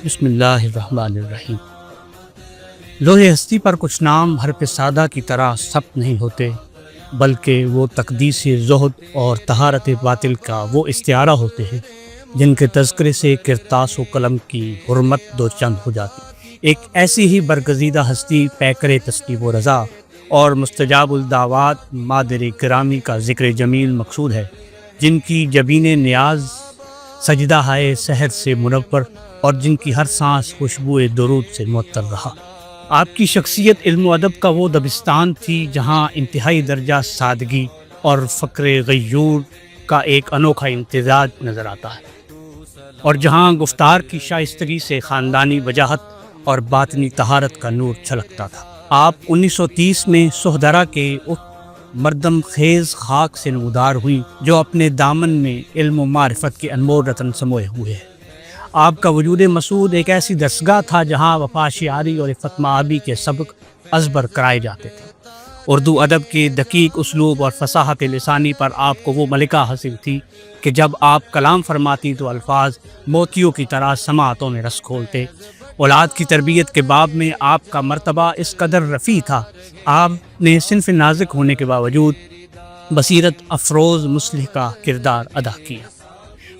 بسم اللہ الرحمن الرحیم۔ لوح ہستی پر کچھ نام حرف سادہ کی طرح ثبت نہیں ہوتے، بلکہ وہ تقدیس زہد اور طہارت باطل کا وہ استعارہ ہوتے ہیں جن کے تذکرے سے کرتاس و قلم کی حرمت دو چند ہو جاتی۔ ایک ایسی ہی برگزیدہ ہستی پیکر تسلیب و رضا اور مستجاب الدعوات مادر گرامی کا ذکر جمیل مقصود ہے، جن کی جبین نیاز سجدہ ہائے سحر سے منور اور جن کی ہر سانس خوشبو درود سے معطر رہا۔ آپ کی شخصیت علم و ادب کا وہ دبستان تھی جہاں انتہائی درجہ سادگی اور فقر غیور کا ایک انوکھا امتزاج نظر آتا ہے، اور جہاں گفتار کی شائستگی سے خاندانی وجاہت اور باطنی طہارت کا نور چھلکتا تھا۔ آپ 1930 میں سہدرہ کے اس مردم خیز خاک سے نمودار ہوئی جو اپنے دامن میں علم و معرفت کے انمول رتن سموئے ہوئے ہے۔ آپ کا وجود مسعود ایک ایسی درسگاہ تھا جہاں وفا شعاری اور عفت معابی کے سبق ازبر کرائے جاتے تھے۔ اردو ادب کے دقیق اسلوب اور فصاحت لسانی پر آپ کو وہ ملکہ حاصل تھی کہ جب آپ کلام فرماتی تو الفاظ موتیوں کی طرح سماعتوں میں رس کھولتے۔ اولاد کی تربیت کے باب میں آپ کا مرتبہ اس قدر رفیع تھا، آپ نے صنف نازک ہونے کے باوجود بصیرت افروز مصلح کا کردار ادا کیا۔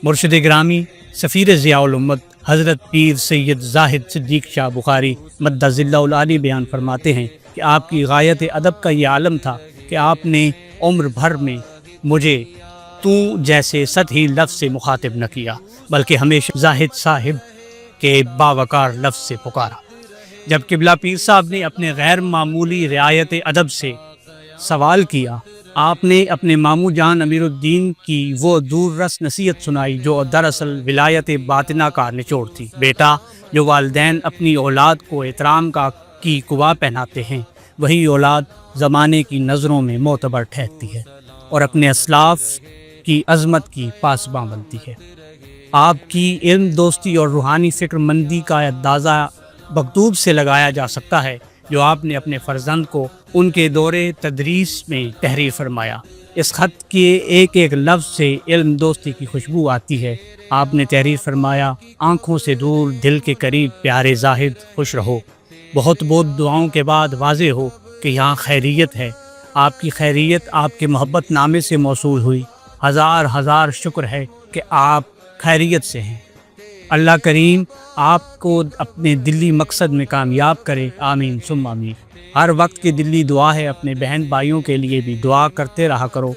مرشد گرامی سفیر ضیاء الامت حضرت پیر سید زاہد صدیق شاہ بخاری مدہ ذلہ العالی بیان فرماتے ہیں کہ آپ کی غایت ادب کا یہ عالم تھا کہ آپ نے عمر بھر میں مجھے تو جیسے سطحی لفظ سے مخاطب نہ کیا، بلکہ ہمیشہ زاہد صاحب کے باوقار لفظ سے پکارا۔ جب قبلہ پیر صاحب نے اپنے غیر معمولی رعایت ادب سے سوال کیا، آپ نے اپنے ماموں جان امیر الدین کی وہ دور رس نصیحت سنائی جو دراصل ولایت باطنہ کا نچوڑ تھی۔ بیٹا، جو والدین اپنی اولاد کو احترام کی قبا پہناتے ہیں، وہی اولاد زمانے کی نظروں میں معتبر ٹھہرتی ہے اور اپنے اسلاف کی عظمت کی پاسباں بنتی ہے۔ آپ کی علم دوستی اور روحانی فکر مندی کا اندازہ مکتوب سے لگایا جا سکتا ہے جو آپ نے اپنے فرزند کو ان کے دور تدریس میں تحریر فرمایا۔ اس خط کے ایک ایک لفظ سے علم دوستی کی خوشبو آتی ہے۔ آپ نے تحریر فرمایا، آنکھوں سے دور دل کے قریب پیارے زاہد خوش رہو، بہت بہت دعاؤں کے بعد واضح ہو کہ یہاں خیریت ہے۔ آپ کی خیریت آپ کے محبت نامے سے موصول ہوئی، ہزار ہزار شکر ہے کہ آپ خیریت سے ہیں۔ اللہ کریم آپ کو اپنے دلی مقصد میں کامیاب کرے، آمین ثم آمین۔ ہر وقت کی دلی دعا ہے، اپنے بہن بھائیوں کے لیے بھی دعا کرتے رہا کرو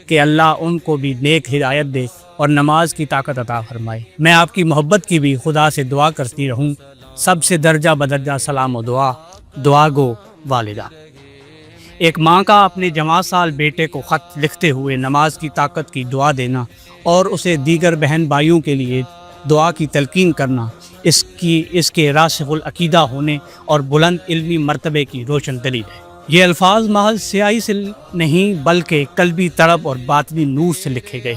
کہ اللہ ان کو بھی نیک ہدایت دے اور نماز کی طاقت عطا فرمائے۔ میں آپ کی محبت کی بھی خدا سے دعا کرتی رہوں۔ سب سے درجہ بدرجہ سلام و دعا گو والدہ۔ ایک ماں کا اپنے جوان سال بیٹے کو خط لکھتے ہوئے نماز کی طاقت کی دعا دینا اور اسے دیگر بہن بھائیوں کے لیے دعا کی تلقین کرنا اس کے راسخ العقیدہ ہونے اور بلند علمی مرتبے کی روشن دلیل ہے۔ یہ الفاظ محض سیاہی سے نہیں بلکہ قلبی طرب اور باطنی نور سے لکھے گئے،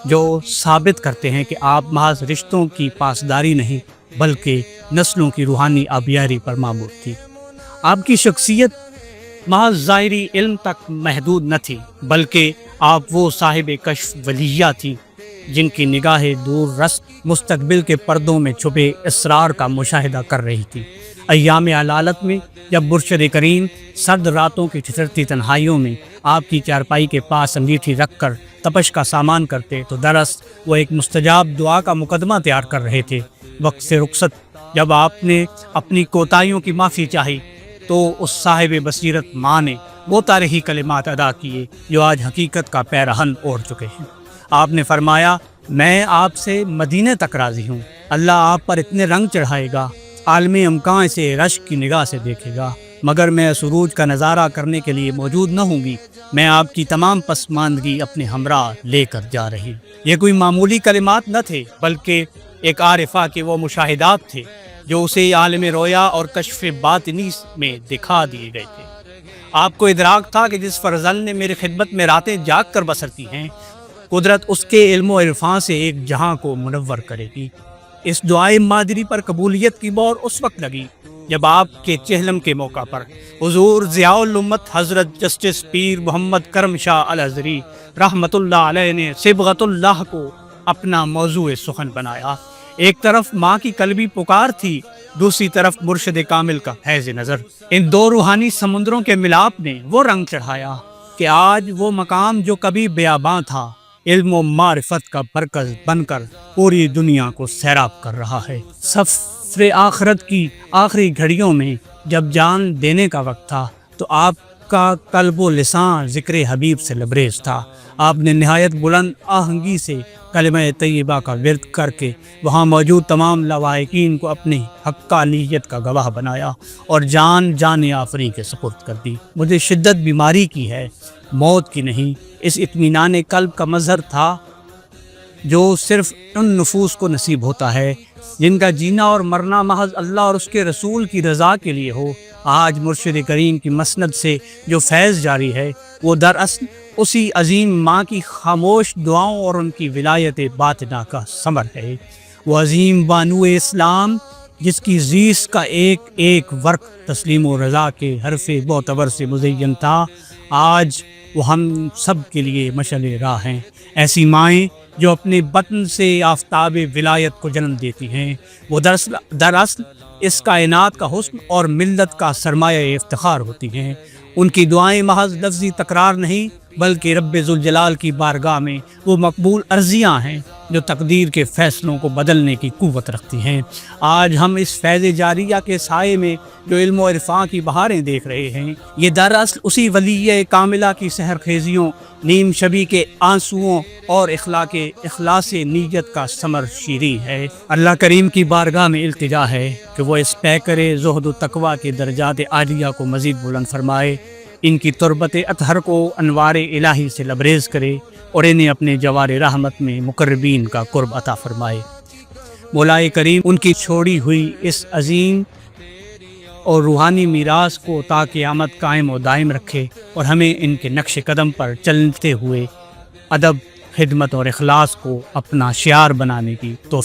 جو ثابت کرتے ہیں کہ آپ محض رشتوں کی پاسداری نہیں بلکہ نسلوں کی روحانی آبیاری پر معمور تھی۔ آپ کی شخصیت محض ظاہری علم تک محدود نہ تھی، بلکہ آپ وہ صاحب کشف ولیہ تھی جن کی نگاہ دور رس مستقبل کے پردوں میں چھپے اسرار کا مشاہدہ کر رہی تھی۔ ایام علالت میں جب مرشد کریم سرد راتوں کی ٹھٹرتی تنہائیوں میں آپ کی چارپائی کے پاس انگیٹھی رکھ کر تپش کا سامان کرتے تو دراصل وہ ایک مستجاب دعا کا مقدمہ تیار کر رہے تھے۔ وقت سے رخصت جب آپ نے اپنی کوتاہیوں کی معافی چاہی تو اس صاحب بصیرت ماں نے وہ تاریخی کلمات ادا کیے جو آج حقیقت کا پیرہن اوڑھ چکے ہیں۔ آپ نے فرمایا، میں آپ سے مدینے تک راضی ہوں، اللہ آپ پر اتنے رنگ چڑھائے گا، عالم امکان اسے رشک کی نگاہ سے دیکھے گا، مگر میں سروج کا نظارہ کرنے کے لیے موجود نہ ہوں گی، میں آپ کی تمام پسماندگی اپنے ہمراہ لے کر جا رہی ہوں۔ یہ کوئی معمولی کلمات نہ تھے بلکہ ایک عارفہ کے وہ مشاہدات تھے جو اسے عالم رویا اور کشف باطنی میں دکھا دیے گئے تھے۔ آپ کو ادراک تھا کہ جس فرزند نے میری خدمت میں راتیں جاگ کر بسر کی ہیں، قدرت اس کے علم و عرفان سے ایک جہاں کو منور کرے گی۔ اس دعائے مادری پر قبولیت کی مہر اس وقت لگی جب آپ کے چہلم کے موقع پر حضور ضیاء الامت حضرت جسٹس پیر محمد کرم شاہ الازہری رحمۃ اللہ علیہ نے صبغۃ اللہ کو اپنا موضوع سخن بنایا۔ ایک طرف ماں کی قلبی پکار تھی، دوسری طرف مرشد کامل کا فیض نظر۔ ان دو روحانی سمندروں کے ملاپ نے وہ رنگ چڑھایا کہ آج وہ مقام جو کبھی بیاباں تھا، علم و معرفت کا مرکز بن کر پوری دنیا کو سیراب کر رہا ہے۔ سفر آخرت کی آخری گھڑیوں میں جب جان دینے کا وقت تھا تو آپ کا قلب و لسان ذکر حبیب سے لبریز تھا۔ آپ نے نہایت بلند آہنگی سے کلمہ طیبہ کا ورد کر کے وہاں موجود تمام لواحقین کو اپنی حقانیت کا گواہ بنایا اور جان آفریں کے سپرد کر دی۔ مجھے شدت بیماری کی ہے، موت کی نہیں۔ اس اطمینان قلب کا مظہر تھا جو صرف ان نفوس کو نصیب ہوتا ہے جن کا جینا اور مرنا محض اللہ اور اس کے رسول کی رضا کے لیے ہو۔ آج مرشد کریم کی مسند سے جو فیض جاری ہے وہ دراصل اسی عظیم ماں کی خاموش دعاؤں اور ان کی ولایت باطنہ کا ثمر ہے۔ وہ عظیم بانو اسلام جس کی زیست کا ایک ایک ورق تسلیم و رضا کے حرف معتبر سے مزین تھا، آج وہ ہم سب کے لیے مشعل راہ ہیں۔ ایسی مائیں جو اپنے بطن سے آفتاب ولایت کو جنم دیتی ہیں، وہ دراصل اس کائنات کا حسن اور ملت کا سرمایہ افتخار ہوتی ہیں۔ ان کی دعائیں محض لفظی تکرار نہیں بلکہ رب ذوالجلال کی بارگاہ میں وہ مقبول عرضیاں ہیں جو تقدیر کے فیصلوں کو بدلنے کی قوت رکھتی ہیں۔ آج ہم اس فیض جاریہ کے سائے میں جو علم و عرفاں کی بہاریں دیکھ رہے ہیں، یہ دراصل اسی ولی کاملہ کی سحر خیزیوں، نیم شبی کے آنسوؤں اور اخلاص نیت کا ثمر شیریں ہے۔ اللہ کریم کی بارگاہ میں التجا ہے کہ وہ اس پیکر زہد و تقویٰ کے درجات عالیہ کو مزید بلند فرمائے، ان کی تربت اطہر کو انوار الہی سے لبریز کرے اور انہیں اپنے جوار رحمت میں مقربین کا قرب عطا فرمائے۔ مولا کریم ان کی چھوڑی ہوئی اس عظیم اور روحانی میراث کو تا قیامت قائم و دائم رکھے اور ہمیں ان کے نقش قدم پر چلتے ہوئے ادب، خدمت اور اخلاص کو اپنا شعار بنانے کی توفیق